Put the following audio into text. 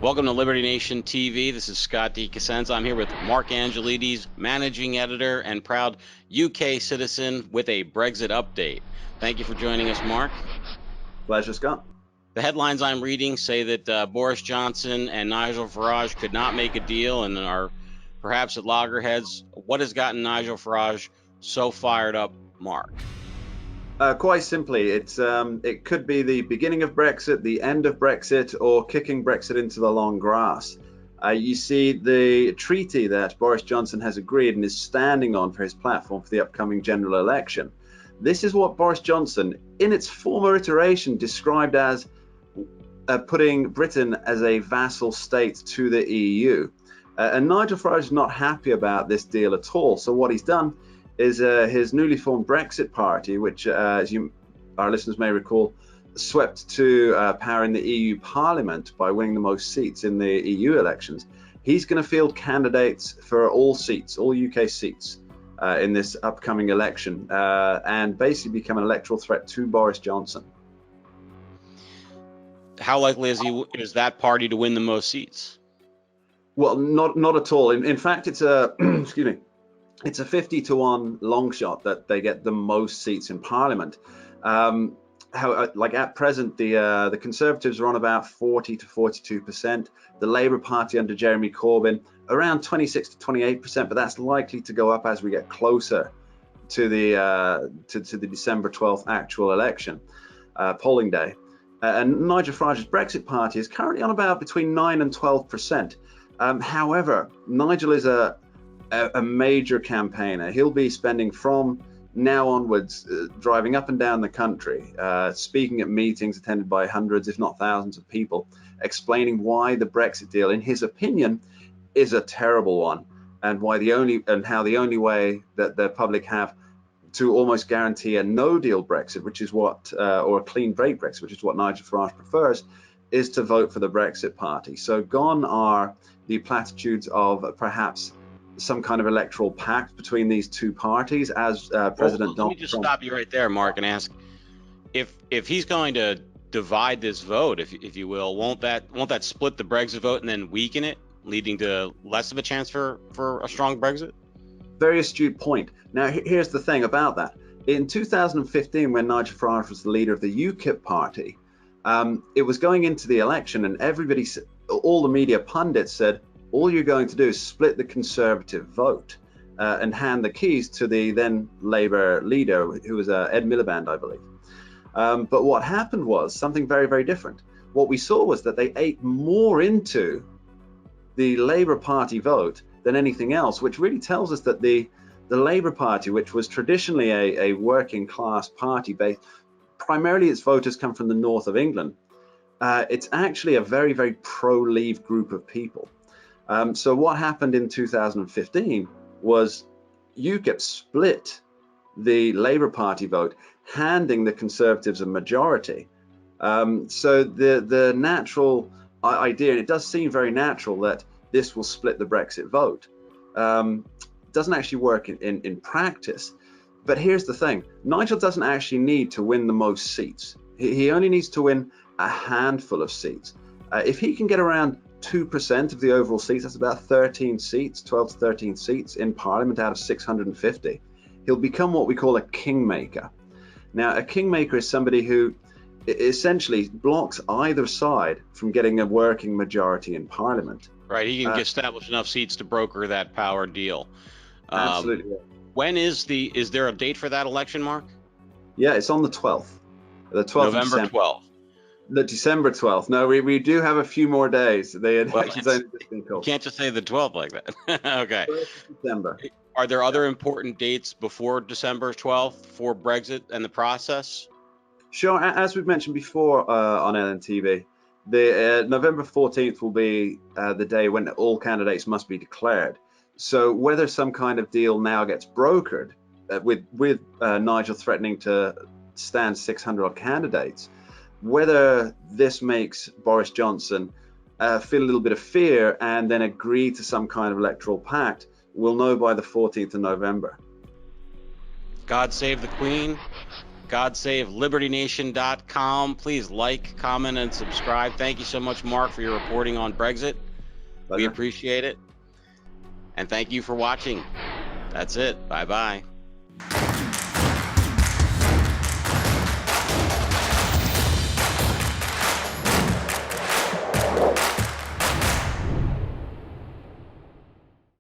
Welcome to Liberty Nation TV. This is Scott D. Cosenza. I'm here with Mark Angelides, managing editor and proud UK citizen with a Brexit update. Thank you for joining us, Mark. Pleasure, Scott. The headlines I'm reading say that Boris Johnson and Nigel Farage could not make a deal and are perhaps at loggerheads. What has gotten Nigel Farage so fired up, Mark? Quite simply, it could be the beginning of Brexit, the end of Brexit, or kicking Brexit into the long grass. You see, the treaty that Boris Johnson has agreed and is standing on for his platform for the upcoming general election. This is what Boris Johnson, in its former iteration, described as putting Britain as a vassal state to the EU. And Nigel Farage is not happy about this deal at all. So what he's done is his newly formed Brexit Party, which, as our listeners may recall, swept to power in the EU Parliament by winning the most seats in the EU elections. He's going to field candidates for all seats, all UK seats in this upcoming election, and basically become an electoral threat to Boris Johnson. How likely is that party to win the most seats? Well, not at all. In fact, it's a excuse me. It's a 50-to-1 long shot that they get the most seats in Parliament. Like at present, the Conservatives are on about 40 to 42%. The Labour Party under Jeremy Corbyn around 26 to 28%, but that's likely to go up as we get closer to the December 12th actual election polling day. And Nigel Farage's Brexit Party is currently on about between 9 and 12%. However, Nigel is a major campaigner. He'll be spending from now onwards driving up and down the country, speaking at meetings attended by hundreds, if not thousands of people, explaining why the Brexit deal, in his opinion, is a terrible one, and how the only way that the public have to almost guarantee a no-deal Brexit, which is what, or a clean break Brexit, which is what Nigel Farage prefers, is to vote for the Brexit Party. So gone are the platitudes of perhaps some kind of electoral pact between these two parties, as President Donald Trump. Let me just stop you right there, Mark, and ask if he's going to divide this vote, if you will, won't that split the Brexit vote and then weaken it, leading to less of a chance for a strong Brexit? Very astute point. Now, here's the thing about that. In 2015, when Nigel Farage was the leader of the UKIP party, it was going into the election, and all the media pundits said, all you're going to do is split the Conservative vote and hand the keys to the then Labour leader, who was Ed Miliband, I believe. But what happened was something very, very different. What we saw was that they ate more into the Labour Party vote than anything else, which really tells us that the Labour Party, which was traditionally a working class party, based primarily its voters come from the north of England, it's actually a very, very pro-Leave group of people. So what happened in 2015 was UKIP split the Labour Party vote, handing the Conservatives a majority. So the natural idea, and it does seem very natural, that this will split the Brexit vote, doesn't actually work in practice. But here's the thing. Nigel doesn't actually need to win the most seats. He only needs to win a handful of seats. If he can get around 2% of the overall seats, that's about 13 seats, 12 to 13 seats in Parliament out of 650. He'll become what we call a kingmaker. Now, a kingmaker is somebody who essentially blocks either side from getting a working majority in Parliament. Right, he can establish enough seats to broker that power deal. Absolutely. When is there a date for that election, Mark? Yeah, it's on the 12th. The 12th November 12th. The December 12th. No, we do have a few more days. The election's only just been called. You can't just say the 12th like that. Okay. 1st of December. Are there other important dates before December 12th for Brexit and the process? Sure. As we've mentioned before on LNTV, the November 14th will be the day when all candidates must be declared. So whether some kind of deal now gets brokered with Nigel threatening to stand 600 odd candidates, whether this makes Boris Johnson feel a little bit of fear and then agree to some kind of electoral pact, we'll know by the 14th of November. God save the Queen. GodSaveLibertyNation.com. Please like, comment, and subscribe. Thank you so much, Mark, for your reporting on Brexit. We Pleasure. appreciate it. And thank you for watching. That's it. Bye-bye.